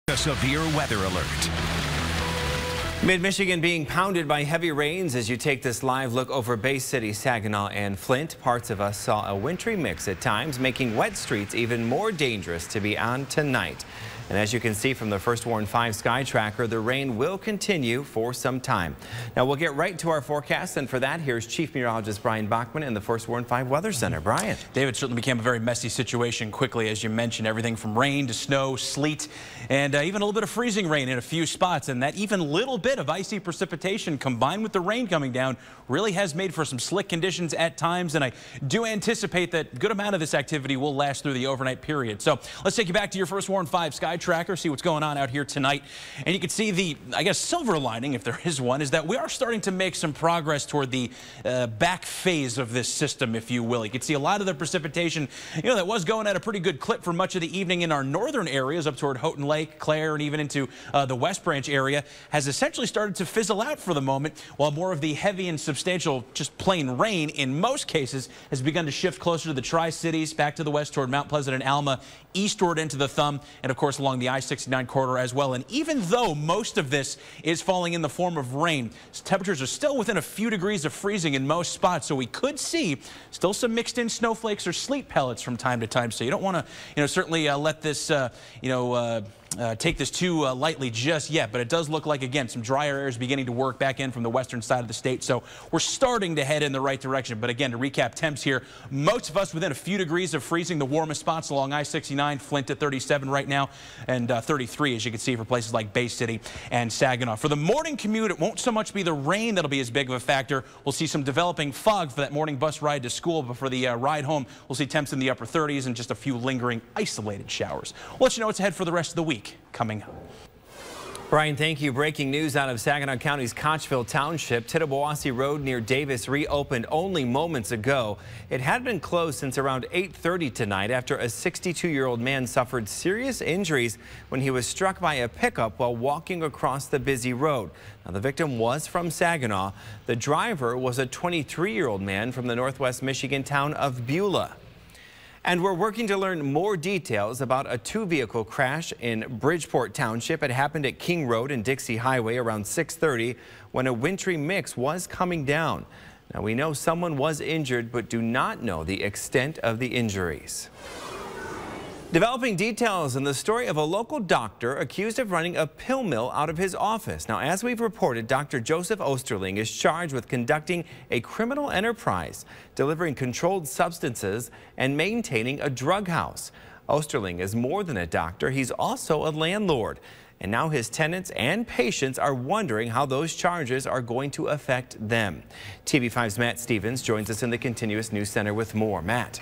A severe weather alert. Mid-Michigan being pounded by heavy rains as you take this live look over Bay City, Saginaw, and Flint. Parts of us saw a wintry mix at times, making wet streets even more dangerous to be on tonight. And as you can see from the First Warn 5 Sky Tracker, the rain will continue for some time. Now we'll get right to our forecast, and for that, here's Chief Meteorologist Brian Bachman in the First Warn 5 Weather Center. Brian. David, certainly became a very messy situation quickly, as you mentioned. Everything from rain to snow, sleet, and even a little bit of freezing rain in a few spots. And that even little bit of icy precipitation combined with the rain coming down really has made for some slick conditions at times. And I do anticipate that a good amount of this activity will last through the overnight period. So let's take you back to your First Warn 5 Sky Tracker, see what's going on out here tonight. And you can see the, I guess, silver lining, if there is one, is that we are starting to make some progress toward the back phase of this system, if you will. You can see a lot of the precipitation, that was going at a pretty good clip for much of the evening in our northern areas up toward Houghton Lake, Clare, and even into the West Branch area, has essentially started to fizzle out for the moment, while more of the heavy and substantial, just plain rain in most cases has begun to shift closer to the Tri-Cities, back to the west toward Mount Pleasant and Alma, eastward into the Thumb, and of course along the I-69 corridor as well. And even though most of this is falling in the form of rain, temperatures are still within a few degrees of freezing in most spots, so we could see still some mixed in snowflakes or sleet pellets from time to time. So you don't want to, certainly let this, take this too lightly just yet, but it does look like, again, some drier air is beginning to work back in from the western side of the state, so we're starting to head in the right direction. But again, to recap temps here, most of us within a few degrees of freezing. The warmest spots along I-69, Flint at 37 right now, and 33, as you can see, for places like Bay City and Saginaw. For the morning commute, it won't so much be the rain that'll be as big of a factor. We'll see some developing fog for that morning bus ride to school, but for the ride home, we'll see temps in the upper 30s and just a few lingering isolated showers. We'll let you know what's ahead for the rest of the week coming up. Brian, thank you. Breaking news out of Saginaw County's Kochville Township. Tittabawassee Road near Davis reopened only moments ago. It had been closed since around 8:30 tonight after a 62-year-old man suffered serious injuries when he was struck by a pickup while walking across the busy road. Now, the victim was from Saginaw. The driver was a 23-year-old man from the northwest Michigan town of Beulah. And we're working to learn more details about a two-vehicle crash in Bridgeport Township. It happened at King Road and Dixie Highway around 6:30 when a wintry mix was coming down. Now, we know someone was injured, but do not know the extent of the injuries. Developing details in the story of a local doctor accused of running a pill mill out of his office. Now, as we've reported, Dr. Joseph Osterling is charged with conducting a criminal enterprise, delivering controlled substances, and maintaining a drug house. Osterling is more than a doctor. He's also a landlord. And now his tenants and patients are wondering how those charges are going to affect them. TV5's Matt Stevens joins us in the Continuous News Center with more. Matt.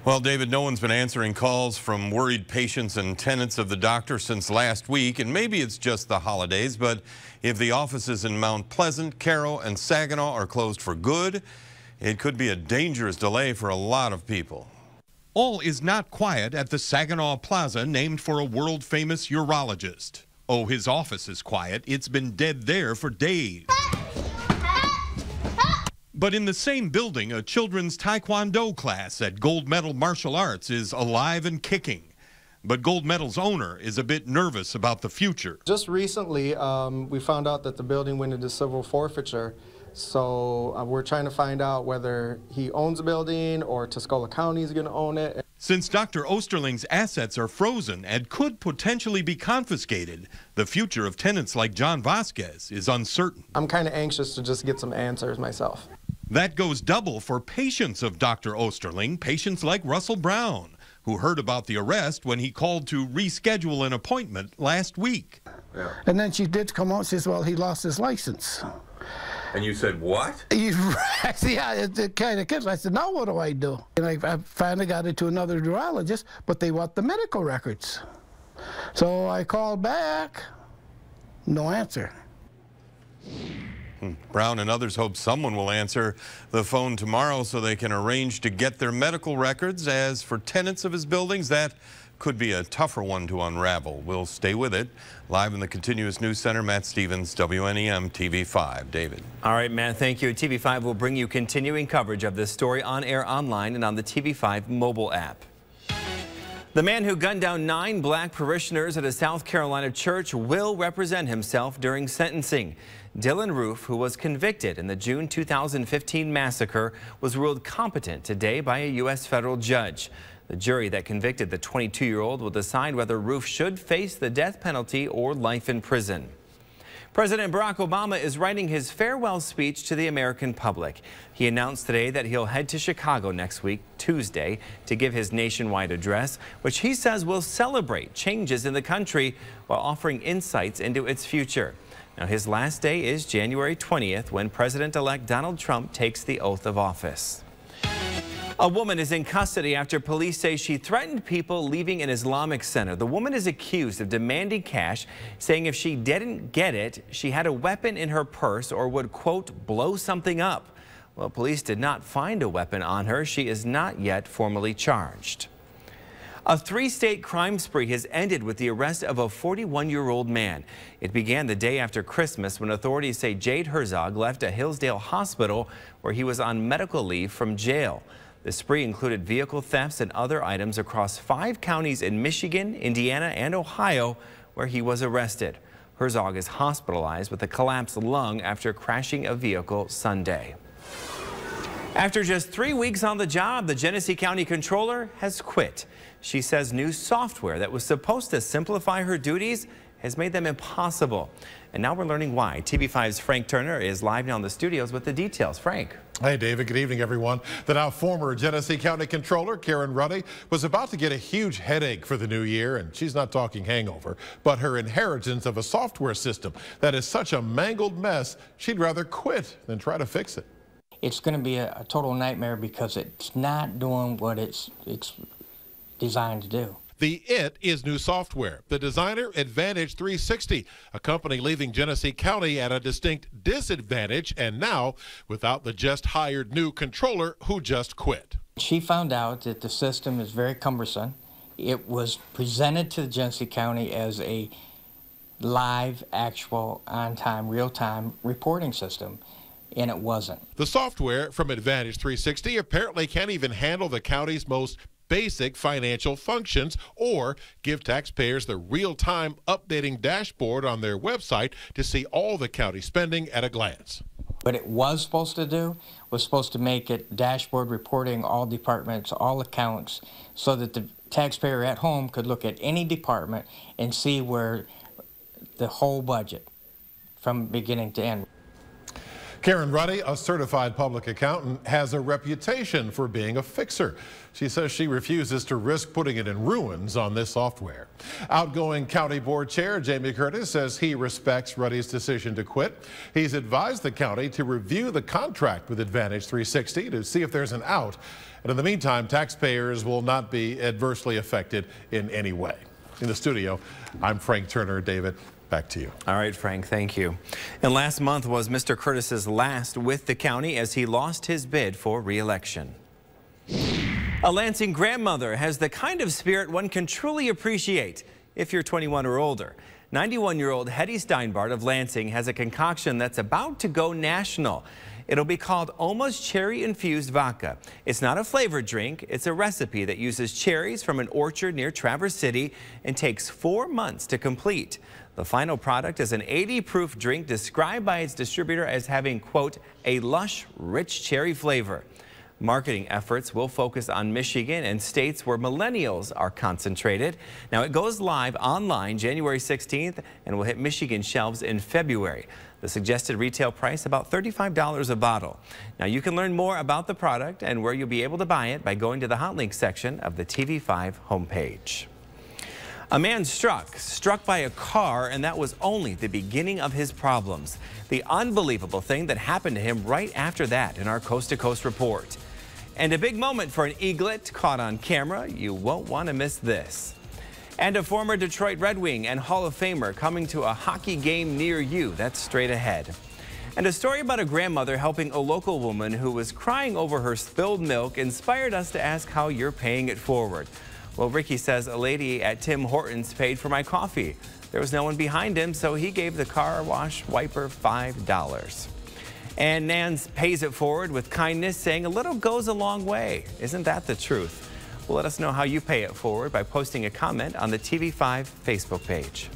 Well, David, no one's been answering calls from worried patients and tenants of the doctor since last week, and maybe it's just the holidays, but if the offices in Mount Pleasant, Carroll, and Saginaw are closed for good, it could be a dangerous delay for a lot of people. All is not quiet at the Saginaw Plaza, named for a world-famous urologist. Oh, his office is quiet. It's been dead there for days. But in the same building, a children's Taekwondo class at Gold Medal Martial Arts is alive and kicking. But Gold Medal's owner is a bit nervous about the future. Just recently, we found out that the building went into civil forfeiture. So we're trying to find out whether he owns the building or Tuscola County is going to own it. Since Dr. Osterling's assets are frozen and could potentially be confiscated, the future of tenants like John Vasquez is uncertain. I'm kind of anxious to just get some answers myself. That goes double for patients of Dr. Osterling, patients like Russell Brown, who heard about the arrest when he called to reschedule an appointment last week. Yeah. And then she did come out and says, well, he lost his license. And you said, what? Yeah, it kind of kids. I said, now what do I do? And I finally got it to another urologist, but they want the medical records. So I called back, no answer. Brown and others hope someone will answer the phone tomorrow so they can arrange to get their medical records. As for tenants of his buildings, that could be a tougher one to unravel. We'll stay with it. Live in the Continuous News Center, Matt Stevens, WNEM-TV5. David. All right, Matt, thank you. TV5 will bring you continuing coverage of this story on air, online, and on the TV5 mobile app. The man who gunned down 9 black parishioners at a South Carolina church will represent himself during sentencing. Dylan Roof, who was convicted in the June 2015 massacre, was ruled competent today by a U.S. federal judge. The jury that convicted the 22-year-old will decide whether Roof should face the death penalty or life in prison. President Barack Obama is writing his farewell speech to the American public. He announced today that he'll head to Chicago next week, Tuesday, to give his nationwide address, which he says will celebrate changes in the country while offering insights into its future. Now, his last day is January 20th, when President-elect Donald Trump takes the oath of office. A woman is in custody after police say she threatened people leaving an Islamic center. The woman is accused of demanding cash, saying if she didn't get it, she had a weapon in her purse or would, quote, blow something up. Well, police did not find a weapon on her. She is not yet formally charged. A 3-state crime spree has ended with the arrest of a 41-year-old man. It began the day after Christmas when authorities say Jade Herzog left a Hillsdale hospital where he was on medical leave from jail. The spree included vehicle thefts and other items across 5 counties in Michigan, Indiana, and Ohio, where he was arrested. Herzog is hospitalized with a collapsed lung after crashing a vehicle Sunday. After just 3 weeks on the job, the Genesee County Controller has quit. She says new software that was supposed to simplify her duties has made them impossible. And now we're learning why. TV5's Frank Turner is live now in the studios with the details. Frank. Hey, David. Good evening, everyone. The now former Genesee County Controller, Karen Ruddy, was about to get a huge headache for the new year, and she's not talking hangover, but her inheritance of a software system that is such a mangled mess, she'd rather quit than try to fix it. It's going to be a total nightmare because it's not doing what it's designed to do. The "it" is new software. The designer, Advantage 360, a company leaving Genesee County at a distinct disadvantage, and now without the just hired new controller who just quit. She found out that the system is very cumbersome. It was presented to Genesee County as a live, actual, on-time, real-time reporting system, and it wasn't. The software from Advantage 360 apparently can't even handle the county's most basic financial functions or give taxpayers the real-time updating dashboard on their website to see all the county spending at a glance. What it was supposed to do was supposed to make it dashboard reporting all departments, all accounts, so that the taxpayer at home could look at any department and see where the whole budget from beginning to end. Karen Ruddy, a certified public accountant, has a reputation for being a fixer. She says she refuses to risk putting it in ruins on this software. Outgoing County Board Chair Jamie Curtis says he respects Ruddy's decision to quit. He's advised the county to review the contract with Advantage 360 to see if there's an out. And in the meantime, taxpayers will not be adversely affected in any way. In the studio, I'm Frank Turner. David, back to you. All right, Frank, thank you. And last month was Mr. Curtis's last with the county as he lost his bid for re-election. A Lansing grandmother has the kind of spirit one can truly appreciate if you're 21 or older. 91-year-old Hetty Steinbart of Lansing has a concoction that's about to go national. It'll be called Oma's Cherry-Infused Vodka. It's not a flavored drink. It's a recipe that uses cherries from an orchard near Traverse City and takes 4 months to complete. The final product is an 80-proof drink described by its distributor as having, quote, a lush, rich cherry flavor. Marketing efforts will focus on Michigan and states where millennials are concentrated. Now, it goes live online January 16th and will hit Michigan shelves in February. The suggested retail price about $35 a bottle. Now, you can learn more about the product and where you'll be able to buy it by going to the Hot Links section of the TV5 homepage. A man struck by a car, and that was only the beginning of his problems. The unbelievable thing that happened to him right after that in our Coast to Coast report. And a big moment for an eaglet caught on camera. You won't want to miss this. And a former Detroit Red Wing and Hall of Famer coming to a hockey game near you. That's straight ahead. And a story about a grandmother helping a local woman who was crying over her spilled milk inspired us to ask how you're paying it forward. Well, Ricky says a lady at Tim Hortons paid for my coffee. There was no one behind him, so he gave the car wash wiper $5. And Nans pays it forward with kindness, saying a little goes a long way. Isn't that the truth? Well, let us know how you pay it forward by posting a comment on the TV5 Facebook page.